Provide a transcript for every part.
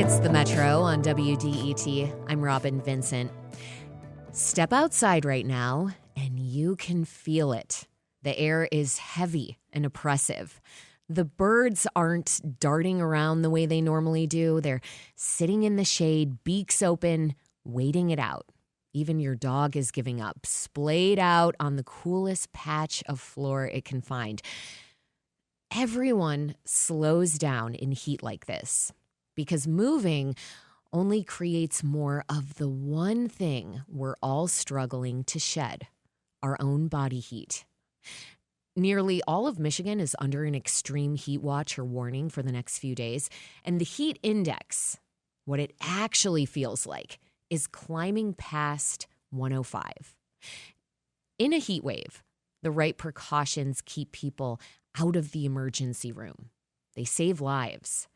It's the Metro on WDET. I'm Robyn Vincent. Step outside right now and you can feel it. The air is heavy and oppressive. The birds aren't darting around the way they normally do. They're sitting in the shade, beaks open, waiting it out. Even your dog is giving up, splayed out on the coolest patch of floor it can find. Everyone slows down in heat like this because moving only creates more of the one thing we're all struggling to shed, our own body heat. Nearly all of Michigan is under an extreme heat watch or warning for the next few days, and the heat index, what it actually feels like, is climbing past 105. In a heat wave, the right precautions keep people out of the emergency room. They save lives.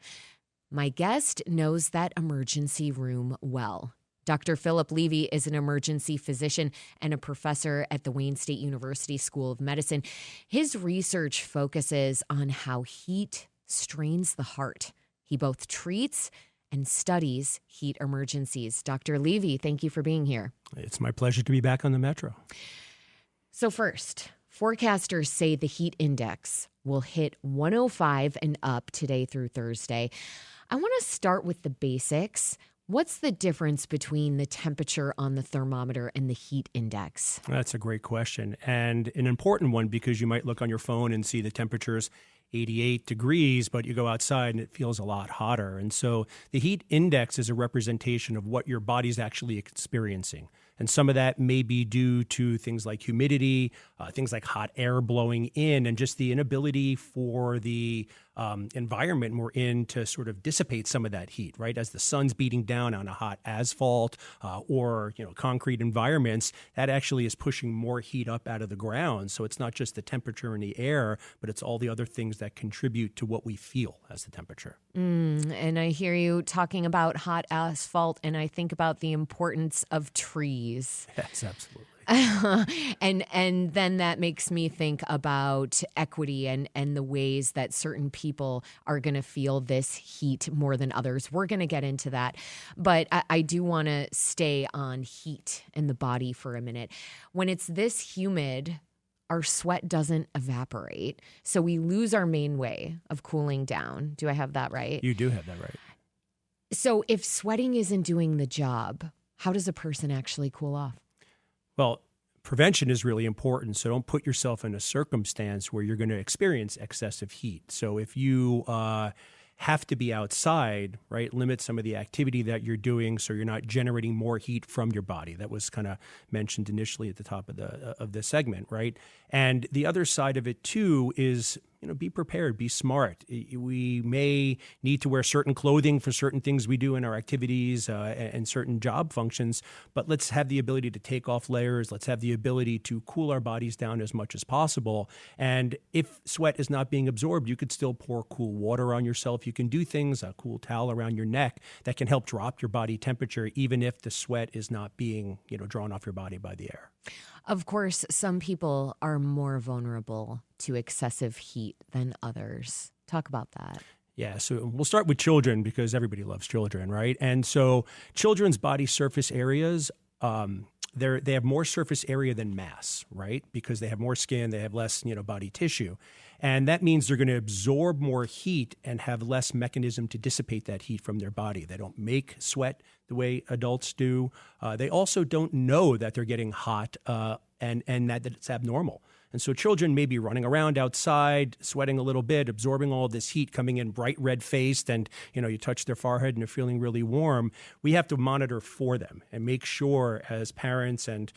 My guest knows that emergency room well. Dr. Phillip Levy is an emergency physician and a professor at the Wayne State University School of Medicine. His research focuses on how heat strains the heart. He both treats and studies heat emergencies. Dr. Levy, thank you for being here. It's my pleasure to be back on the Metro. So first, forecasters say the heat index will hit 105 and up today through Thursday. I want to start with the basics. What's the difference between the temperature on the thermometer and the heat index? That's a great question, and an important one, because you might look on your phone and see the temperatures 88 degrees, but you go outside and it feels a lot hotter. And so the heat index is a representation of what your body's actually experiencing. And some of that may be due to things like humidity, things like hot air blowing in, and just the inability for the environment we're in to sort of dissipate some of that heat, right? As the sun's beating down on a hot asphalt or concrete environments, that actually is pushing more heat up out of the ground. So it's not just the temperature in the air, but it's all the other things that contribute to what we feel as the temperature. And I hear you talking about hot asphalt, and I think about the importance of trees. Yes, absolutely. And then that makes me think about equity and the ways that certain people are going to feel this heat more than others. We're going to get into that. But I do want to stay on heat in the body for a minute. When it's this humid, our sweat doesn't evaporate. So we lose our main way of cooling down. Do I have that right? You do have that right. So if sweating isn't doing the job, how does a person actually cool off? Well, prevention is really important, so don't put yourself in a circumstance where you're going to experience excessive heat. So if you have to be outside, right, limit some of the activity that you're doing so you're not generating more heat from your body. That was kind of mentioned initially at the top of the segment, right? And the other side of it, too, is be prepared, be smart. We may need to wear certain clothing for certain things we do in our activities and certain job functions, but let's have the ability to take off layers. Let's have the ability to cool our bodies down as much as possible. And if sweat is not being absorbed, you could still pour cool water on yourself. You can do things, a cool towel around your neck, that can help drop your body temperature, even if the sweat is not being drawn off your body by the air. Of course, some people are more vulnerable to excessive heat than others. Talk about that. Yeah, so we'll start with children because everybody loves children, right? And so children's body surface areas, they have more surface area than mass, right? Because they have more skin, they have less, body tissue. And that means they're going to absorb more heat and have less mechanism to dissipate that heat from their body. They don't make sweat the way adults do. They also don't know that they're getting hot and that it's abnormal. And so children may be running around outside, sweating a little bit, absorbing all this heat, coming in bright red-faced, and you touch their forehead and they're feeling really warm. We have to monitor for them and make sure as parents and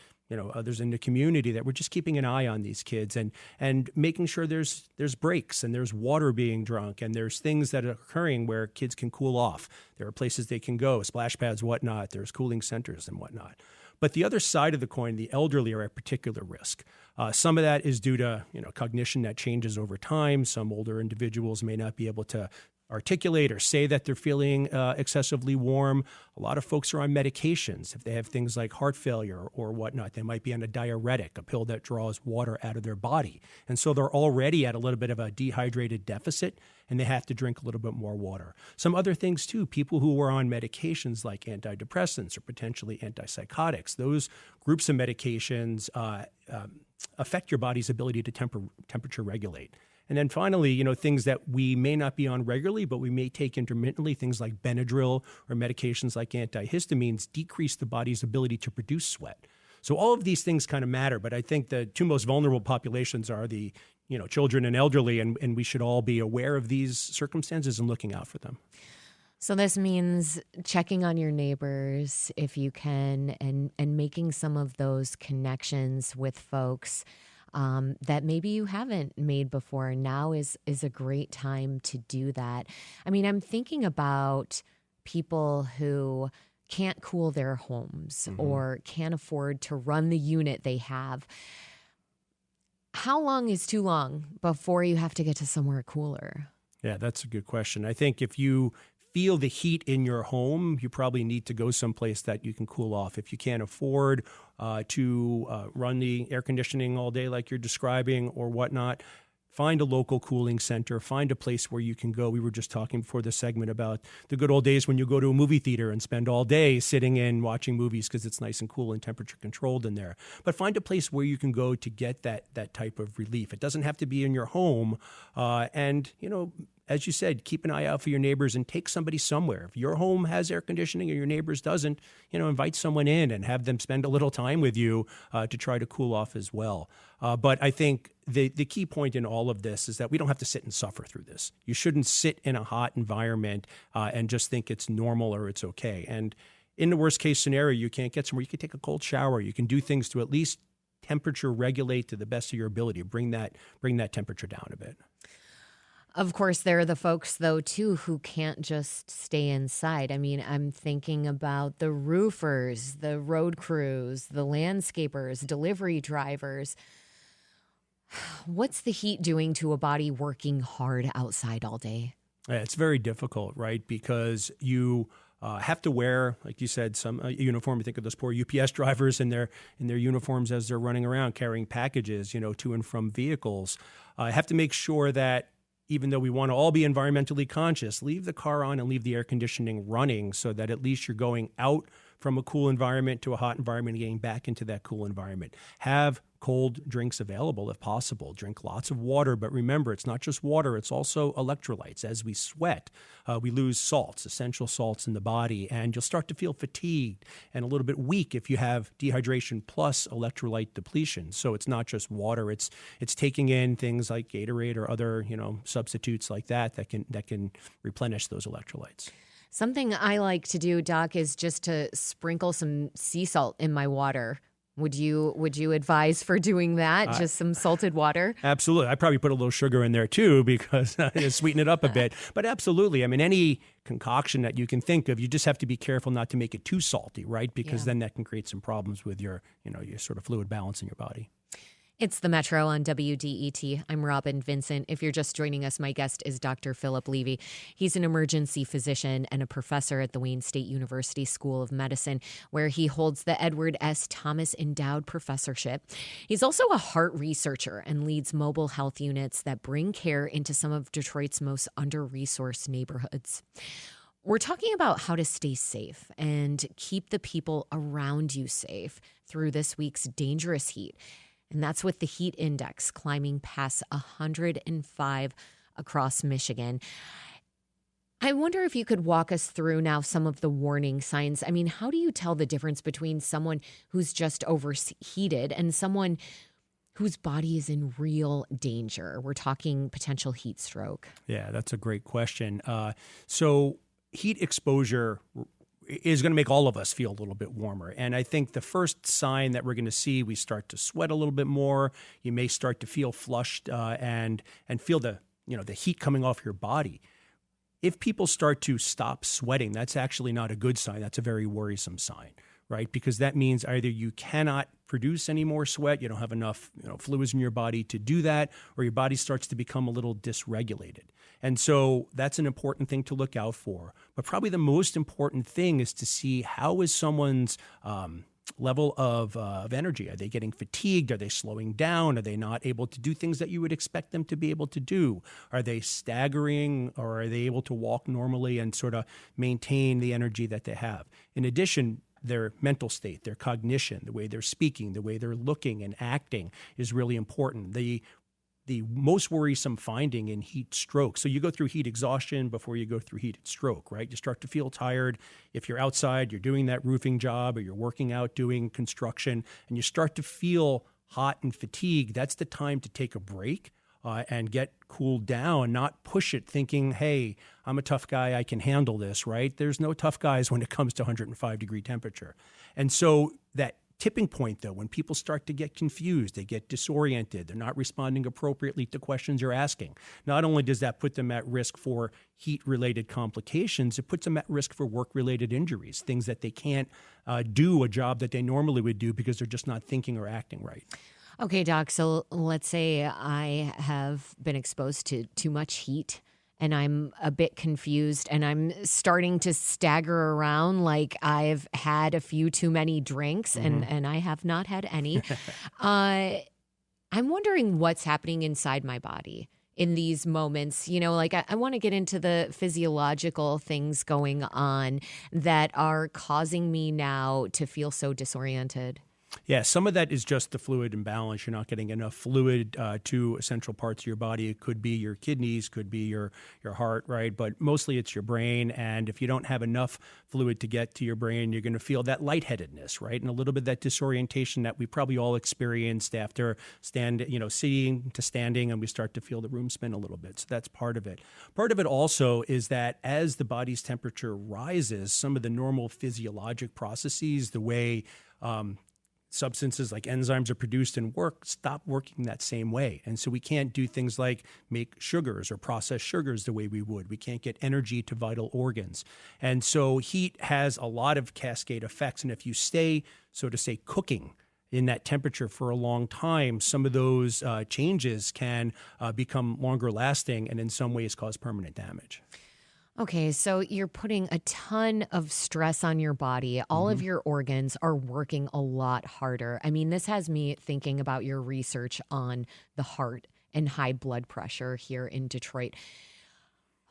others in the community that we're just keeping an eye on these kids and making sure there's breaks and there's water being drunk and there's things that are occurring where kids can cool off. There are places they can go, splash pads, whatnot. There's cooling centers and whatnot. But the other side of the coin, the elderly are at particular risk. Some of that is due to cognition that changes over time. Some older individuals may not be able to articulate or say that they're feeling excessively warm. A lot of folks are on medications. If they have things like heart failure or whatnot, they might be on a diuretic, a pill that draws water out of their body. And so they're already at a little bit of a dehydrated deficit, and they have to drink a little bit more water. Some other things too, people who are on medications like antidepressants or potentially antipsychotics, those groups of medications affect your body's ability to temperature regulate. And then finally, things that we may not be on regularly, but we may take intermittently, things like Benadryl or medications like antihistamines decrease the body's ability to produce sweat. So all of these things kind of matter, but I think the two most vulnerable populations are the children and elderly, and we should all be aware of these circumstances and looking out for them. So this means checking on your neighbors if you can, and making some of those connections with folks that maybe you haven't made before. Now is a great time to do that. I mean, I'm thinking about people who can't cool their homes or can't afford to run the unit they have. How long is too long before you have to get to somewhere cooler? Yeah, that's a good question. I think if you feel the heat in your home, you probably need to go someplace that you can cool off. If you can't afford to run the air conditioning all day like you're describing or whatnot, find a local cooling center, find a place where you can go. We were just talking before the segment about the good old days when you go to a movie theater and spend all day sitting in watching movies because it's nice and cool and temperature controlled in there. But find a place where you can go to get that type of relief. It doesn't have to be in your home. As you said, keep an eye out for your neighbors and take somebody somewhere. If your home has air conditioning or your neighbors doesn't, invite someone in and have them spend a little time with you to try to cool off as well. But I think the key point in all of this is that we don't have to sit and suffer through this. You shouldn't sit in a hot environment and just think it's normal or it's okay. And in the worst case scenario, you can't get somewhere. You can take a cold shower. You can do things to at least temperature regulate to the best of your ability. Bring that temperature down a bit. Of course, there are the folks, though, too, who can't just stay inside. I mean, I'm thinking about the roofers, the road crews, the landscapers, delivery drivers. What's the heat doing to a body working hard outside all day? It's very difficult, right? Because you have to wear, like you said, some uniform. You think of those poor UPS drivers in their uniforms as they're running around carrying packages, to and from vehicles. Have to make sure that even though we want to all be environmentally conscious, leave the car on and leave the air conditioning running so that at least you're going out from a cool environment to a hot environment and getting back into that cool environment. Have cold drinks available if possible. Drink lots of water, but remember, it's not just water, it's also electrolytes. As we sweat, we lose salts, essential salts in the body, and you'll start to feel fatigued and a little bit weak if you have dehydration plus electrolyte depletion. So it's not just water, it's taking in things like Gatorade or other, substitutes like that can replenish those electrolytes. Something I like to do, Doc, is just to sprinkle some sea salt in my water. Would you advise for doing that? Just some salted water? Absolutely. I probably put a little sugar in there too because to sweeten it up a bit. But absolutely. I mean, any concoction that you can think of, you just have to be careful not to make it too salty, right? Because then that can create some problems with your sort of fluid balance in your body. It's the Metro on WDET. I'm Robyn Vincent. If you're just joining us, my guest is Dr. Phillip Levy. He's an emergency physician and a professor at the Wayne State University School of Medicine, where he holds the Edward S. Thomas Endowed Professorship. He's also a heart researcher and leads mobile health units that bring care into some of Detroit's most under-resourced neighborhoods. We're talking about how to stay safe and keep the people around you safe through this week's dangerous heat. And that's with the heat index climbing past 105 across Michigan. I wonder if you could walk us through now some of the warning signs. I mean, how do you tell the difference between someone who's just overheated and someone whose body is in real danger? We're talking potential heat stroke. Yeah, that's a great question. So heat exposure is going to make all of us feel a little bit warmer. And I think the first sign that we're going to see, we start to sweat a little bit more. You may start to feel flushed and feel the heat coming off your body. If people start to stop sweating, that's actually not a good sign. That's a very worrisome sign, right? Because that means either you cannot produce any more sweat, you don't have enough fluids in your body to do that, or your body starts to become a little dysregulated. And so that's an important thing to look out for. But probably the most important thing is to see how is someone's level of energy. Are they getting fatigued? Are they slowing down? Are they not able to do things that you would expect them to be able to do? Are they staggering, or are they able to walk normally and sort of maintain the energy that they have? In addition, their mental state, their cognition, the way they're speaking, the way they're looking and acting is really important. The most worrisome finding in heat stroke. So you go through heat exhaustion before you go through heat stroke, right? You start to feel tired. If you're outside, you're doing that roofing job, or you're working out doing construction, and you start to feel hot and fatigued, that's the time to take a break and get cooled down, not push it thinking, hey, I'm a tough guy, I can handle this, right? There's no tough guys when it comes to 105-degree temperature. And so that tipping point, though, when people start to get confused, they get disoriented, they're not responding appropriately to questions you're asking. Not only does that put them at risk for heat-related complications, it puts them at risk for work-related injuries, things that they can't do a job that they normally would do because they're just not thinking or acting right. Okay, Doc, so let's say I have been exposed to too much heat and I'm a bit confused and I'm starting to stagger around like I've had a few too many drinks, and I have not had any. I'm wondering what's happening inside my body in these moments. Like I want to get into the physiological things going on that are causing me now to feel so disoriented. Yeah, some of that is just the fluid imbalance. You're not getting enough fluid to essential parts of your body. It could be your kidneys, could be your heart, right? But mostly it's your brain. And if you don't have enough fluid to get to your brain, you're going to feel that lightheadedness, right? And a little bit of that disorientation that we probably all experienced after sitting to standing, and we start to feel the room spin a little bit. So that's part of it. Part of it also is that as the body's temperature rises, some of the normal physiologic processes, the way substances like enzymes are produced and stop working that same way. And so we can't do things like make sugars or process sugars the way we would. We can't get energy to vital organs. And so heat has a lot of cascade effects. And if you stay, so to say, cooking in that temperature for a long time, some of those changes can become longer lasting and in some ways cause permanent damage. Okay, so you're putting a ton of stress on your body. All of your organs are working a lot harder. I mean, this has me thinking about your research on the heart and high blood pressure here in Detroit.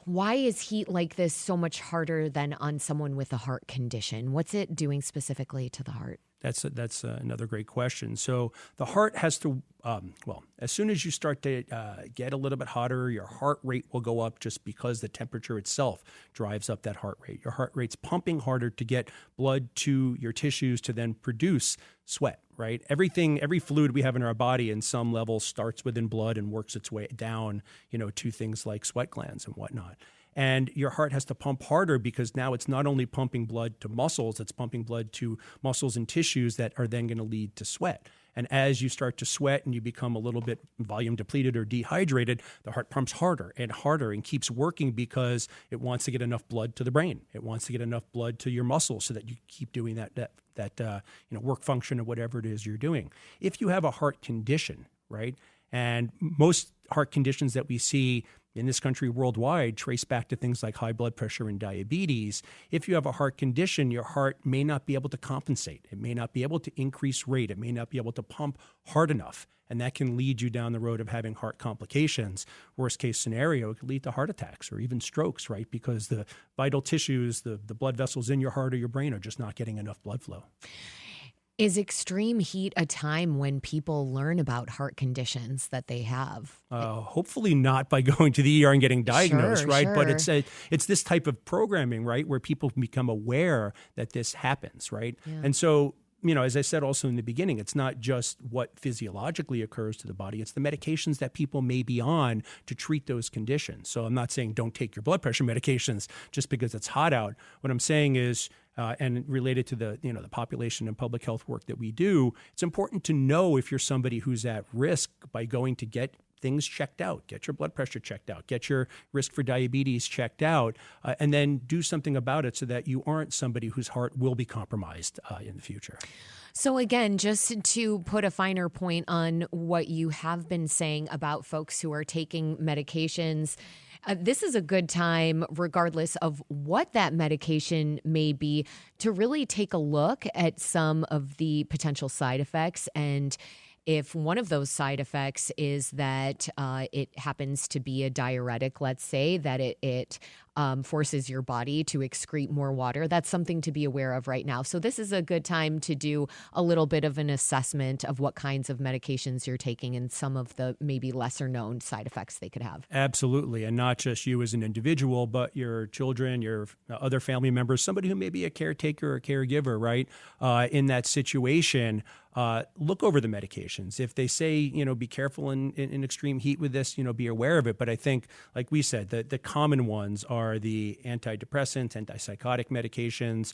Why is heat like this so much harder than on someone with a heart condition? What's it doing specifically to the heart? That's another great question. So the heart has to, as soon as you start to get a little bit hotter, your heart rate will go up just because the temperature itself drives up that heart rate. Your heart rate's pumping harder to get blood to your tissues to then produce sweat, right? Every fluid we have in our body in some level starts within blood and works its way down, to things like sweat glands and whatnot. And your heart has to pump harder because now it's not only pumping blood to muscles, it's pumping blood to muscles and tissues that are then going to lead to sweat. And as you start to sweat and you become a little bit volume depleted or dehydrated, the heart pumps harder and keeps working because it wants to get enough blood to the brain. It wants to get enough blood to your muscles so that you keep doing that work function or whatever it is you're doing. If you have a heart condition, right, and most heart conditions that we see in this country worldwide trace back to things like high blood pressure and diabetes. If you have a heart condition, your heart may not be able to compensate. It may not be able to increase rate. It may not be able to pump hard enough. And that can lead you down the road of having heart complications. Worst case scenario, it could lead to heart attacks or even strokes, right? Because the vital tissues, the blood vessels in your heart or your brain are just not getting enough blood flow. Is extreme heat a time when people learn about heart conditions that they have? Hopefully not by going to the ER and getting diagnosed, Sure, right? sure. But it's this type of programming, right, where people become aware that this happens, right? Yeah. And so, as I said also in the beginning, it's not just what physiologically occurs to the body, it's the medications that people may be on to treat those conditions. So I'm not saying don't take your blood pressure medications just because it's hot out. What I'm saying is, and related to the the population and public health work that we do, it's important to know if you're somebody who's at risk by going to get things checked out. Get your blood pressure checked out. Get your risk for diabetes checked out, and then do something about it so that you aren't somebody whose heart will be compromised in the future. So again, just to put a finer point on what you have been saying about folks who are taking medications, this is a good time, regardless of what that medication may be, to really take a look at some of the potential side effects. And if one of those side effects is that it happens to be a diuretic, let's say, that it forces your body to excrete more water, that's something to be aware of right now. So this is a good time to do a little bit of an assessment of what kinds of medications you're taking and some of the maybe lesser known side effects they could have. Absolutely. And not just you as an individual, but your children, your other family members, somebody who may be a caretaker or caregiver, right? In that situation, look over the medications. If they say, be careful in extreme heat with this, be aware of it. But I think, like we said, the common ones are the antidepressants, antipsychotic medications,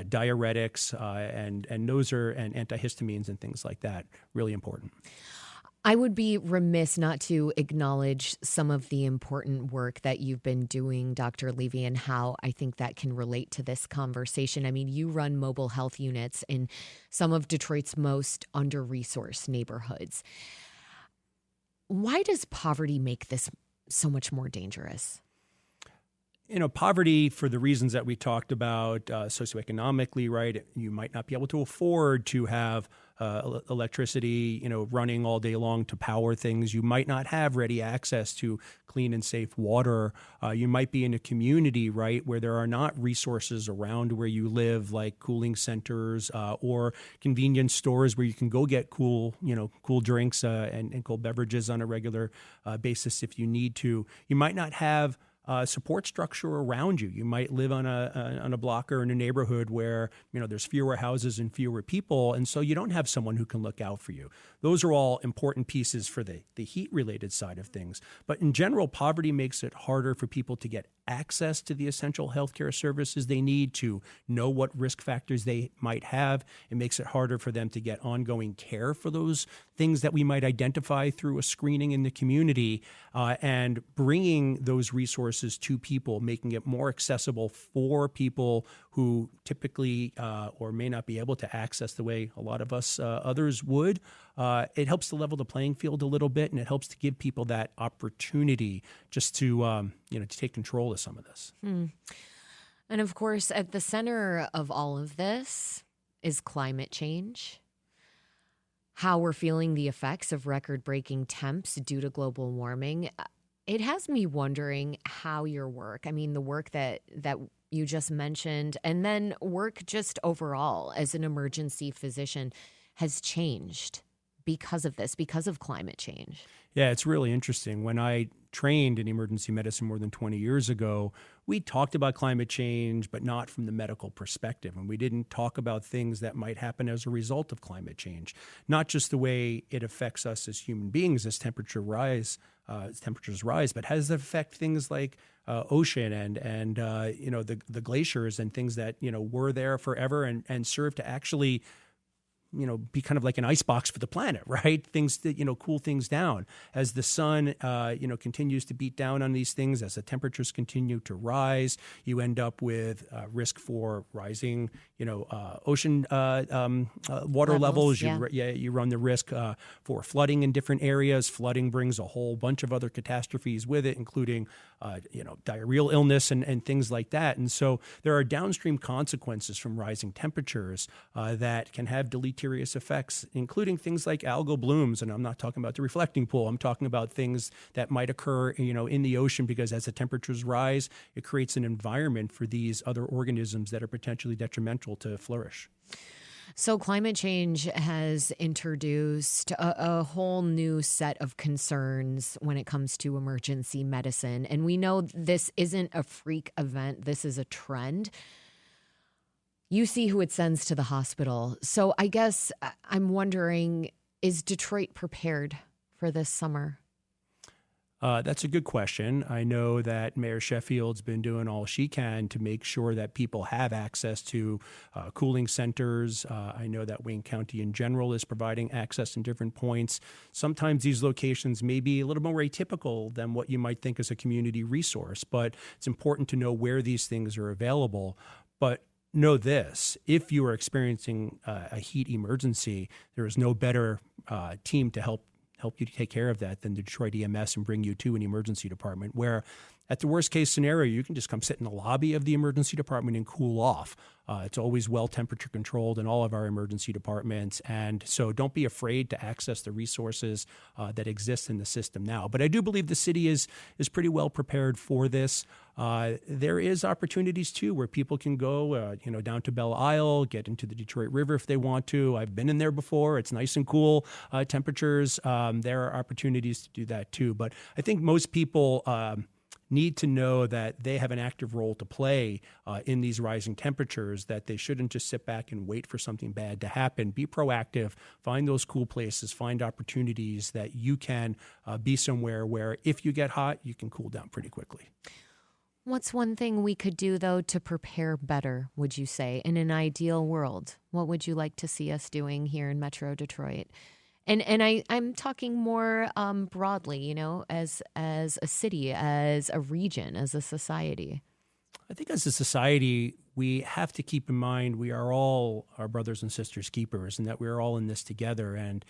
diuretics, and those are, and antihistamines and things like that. Really important. I would be remiss not to acknowledge some of the important work that you've been doing, Dr. Levy, and how I think that can relate to this conversation. I mean, you run mobile health units in some of Detroit's most under-resourced neighborhoods. Why does poverty make this so much more dangerous? Poverty, for the reasons that we talked about, socioeconomically, right? You might not be able to afford to have electricity, running all day long to power things. You might not have ready access to clean and safe water. You might be in a community, right, where there are not resources around where you live, like cooling centers or convenience stores where you can go get cool drinks and cold beverages on a regular basis if you need to. You might not have support structure around you. You might live on a block or in a neighborhood where there's fewer houses and fewer people, and so you don't have someone who can look out for you. Those are all important pieces for the heat-related side of things. But in general, poverty makes it harder for people to get access to the essential healthcare services they need, to know what risk factors they might have. It makes it harder for them to get ongoing care for those things that we might identify through a screening in the community, and bringing those resources to people, making it more accessible for people who typically or may not be able to access the way a lot of us others would. It helps to level the playing field a little bit, and it helps to give people that opportunity just to to take control of some of this. And of course, at the center of all of this is climate change. How we're feeling the effects of record-breaking temps due to global warming. It has me wondering how your work, I mean, the work that you just mentioned, and then work just overall as an emergency physician has changed because of this, because of climate change. Yeah, it's really interesting. When I trained in emergency medicine more than 20 years ago, we talked about climate change, but not from the medical perspective. And we didn't talk about things that might happen as a result of climate change, not just the way it affects us as human beings as temperatures rise, but how does it affect things like ocean and the glaciers and things that were there forever and serve to actually be kind of like an icebox for the planet, right? Things that, cool things down. As the sun, continues to beat down on these things, as the temperatures continue to rise, you end up with risk for rising, ocean water levels. You run the risk for flooding in different areas. Flooding brings a whole bunch of other catastrophes with it, including, diarrheal illness and things like that. And so there are downstream consequences from rising temperatures that can have deleterious effects, including things like algal blooms. And I'm not talking about the reflecting pool. I'm talking about things that might occur, in the ocean, because as the temperatures rise, it creates an environment for these other organisms that are potentially detrimental to flourish. So climate change has introduced a whole new set of concerns when it comes to emergency medicine. And we know this isn't a freak event. This is a trend. You see who it sends to the hospital. So I guess I'm wondering, is Detroit prepared for this summer? That's a good question. I know that Mayor Sheffield's been doing all she can to make sure that people have access to cooling centers. I know that Wayne County in general is providing access in different points. Sometimes these locations may be a little more atypical than what you might think is a community resource, but it's important to know where these things are available. But know this, if you are experiencing a heat emergency, there is no better team to help you to take care of that than the Detroit EMS and bring you to an emergency department where at the worst case scenario, you can just come sit in the lobby of the emergency department and cool off. It's always well temperature controlled in all of our emergency departments. And so don't be afraid to access the resources that exist in the system now. But I do believe the city is pretty well prepared for this. There is opportunities too where people can go, down to Belle Isle, get into the Detroit River if they want to. I've been in there before. It's nice and cool temperatures. There are opportunities to do that too. But I think most people need to know that they have an active role to play in these rising temperatures, that they shouldn't just sit back and wait for something bad to happen. Be proactive, find those cool places, find opportunities that you can be somewhere where if you get hot, you can cool down pretty quickly. What's one thing we could do, though, to prepare better, would you say, in an ideal world? What would you like to see us doing here in Metro Detroit? And I'm talking more broadly, as a city, as a region, as a society. I think as a society, we have to keep in mind we are all our brothers and sisters keepers and that we're all in this together. And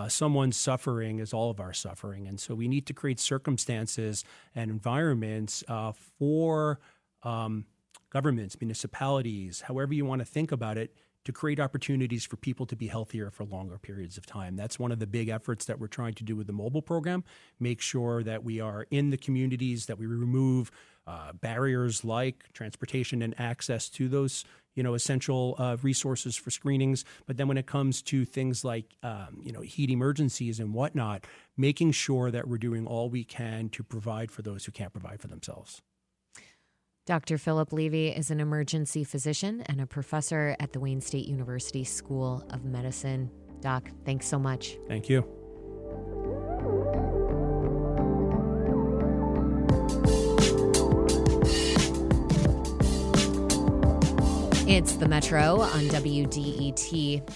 someone's suffering is all of our suffering. And so we need to create circumstances and environments for governments, municipalities, however you want to think about it, to create opportunities for people to be healthier for longer periods of time. That's one of the big efforts that we're trying to do with the mobile program, make sure that we are in the communities, that we remove barriers like transportation and access to those essential resources for screenings. But then when it comes to things like heat emergencies and whatnot, making sure that we're doing all we can to provide for those who can't provide for themselves. Dr. Phillip Levy is an emergency physician and a professor at the Wayne State University School of Medicine. Doc, thanks so much. Thank you. It's the Metro on WDET.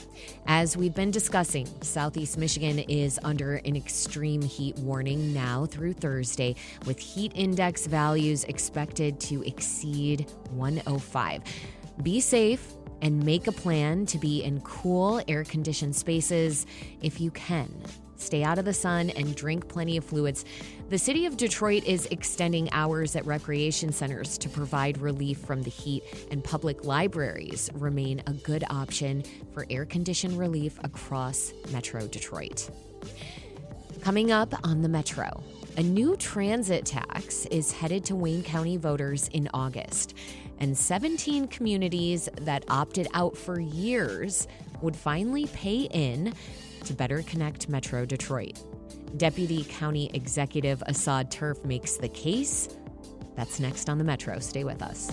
As we've been discussing, Southeast Michigan is under an extreme heat warning now through Thursday, with heat index values expected to exceed 105. Be safe and make a plan to be in cool, air-conditioned spaces if you can. Stay out of the sun and drink plenty of fluids. The city of Detroit is extending hours at recreation centers to provide relief from the heat, and public libraries remain a good option for air-conditioned relief across Metro Detroit. Coming up on the Metro, a new transit tax is headed to Wayne County voters in August, and 17 communities that opted out for years would finally pay in to better connect Metro Detroit. Deputy County Executive Assad Turf makes the case. That's next on the Metro. Stay with us.